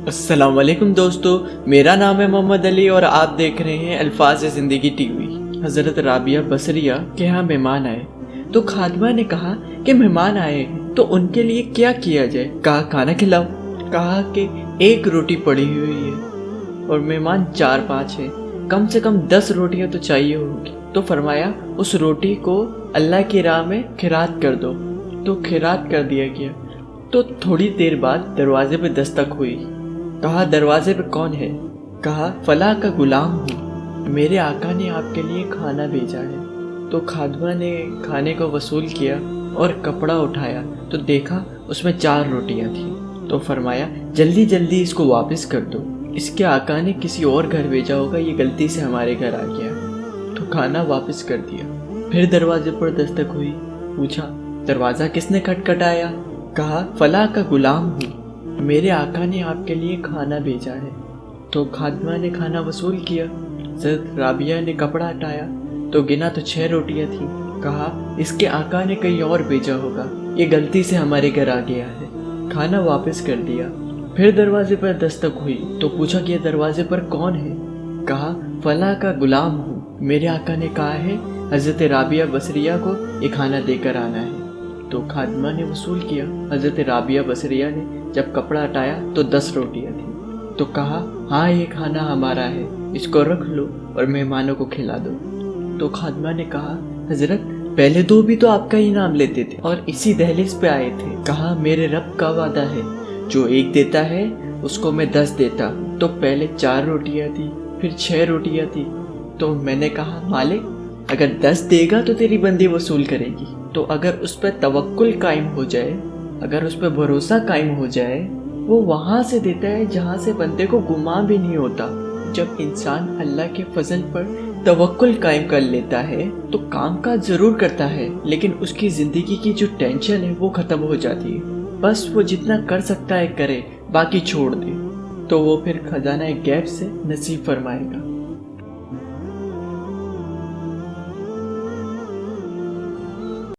अस्सलाम वालेकुम दोस्तों, मेरा नाम है मोहम्मद अली और आप देख रहे हैं अल्फाज ज़िंदगी टीवी। हज़रत राबिया बसरिया के यहाँ मेहमान आए तो खादिमा ने कहा कि मेहमान आए हैं तो उनके लिए क्या किया जाए। कहा खाना खिलाओ। कहा कि एक रोटी पड़ी हुई है और मेहमान 4-5 हैं, कम से कम 10 रोटियां तो चाहिए होगी। तो फरमाया उस रोटी को अल्लाह की राह में खिरात कर दो। तो खिरात कर दिया गया। तो थोड़ी देर बाद दरवाजे पे दस्तक हुई। कहा दरवाजे पे कौन है? कहा फलाह का गुलाम हूँ, मेरे आका ने आपके लिए खाना भेजा है। तो खादिमा ने खाने को वसूल किया और कपड़ा उठाया तो देखा उसमें 4 रोटियां थी। तो फरमाया जल्दी जल्दी इसको वापस कर दो, इसके आका ने किसी और घर भेजा होगा, ये गलती से हमारे घर आ गया। तो खाना वापस कर दिया। फिर दरवाजे पर दस्तक हुई। पूछा दरवाज़ा किसने खटखटाया? कहा फलाह का गुलाम हूँ, मेरे आका ने आपके लिए खाना भेजा है। तो खादिमा ने खाना वसूल किया। हज़रत राबिया ने कपड़ा हटाया तो गिना तो 6 रोटियां थी। कहा इसके आका ने कहीं और भेजा होगा, ये गलती से हमारे घर आ गया है। खाना वापस कर दिया। फिर दरवाजे पर दस्तक हुई तो पूछा कि दरवाजे पर कौन है? कहा फलाह का गुलाम हूँ, मेरे आका ने कहा है हज़रत राबिया बसरिया को ये खाना देकर आना है। तो खादिमा ने वसूल किया। हज़रत राबिया बसरिया ने जब कपड़ा हटाया तो 10 रोटियां थी। तो कहा हाँ ये खाना हमारा है, इसको रख लो और मेहमानों को खिला दो। तो खादिमा ने कहा हजरत पहले 2 भी तो आपका ही नाम लेते थे और इसी दहलीज पे आए थे। कहा मेरे रब का वादा है, जो 1 देता है उसको मैं 10 देता हूँ। तो पहले 4 रोटियां थी, फिर 6 रोटियां थी। तो मैंने कहा मालिक अगर 10 देगा तो तेरी बंदी वसूल करेगी। तो अगर उस पर तवक्कुल कायम हो जाए, अगर उस पर भरोसा कायम हो जाए, वो वहाँ से देता है जहाँ से बंदे को गुमान भी नहीं होता। जब इंसान अल्लाह के फजल पर तवक्कुल कायम कर लेता है तो काम काज जरूर करता है, लेकिन उसकी ज़िंदगी की जो टेंशन है वो ख़त्म हो जाती है। बस वो जितना कर सकता है करे, बाकी छोड़ दे, तो वो फिर खजाना गैब से नसीब फरमाएगा।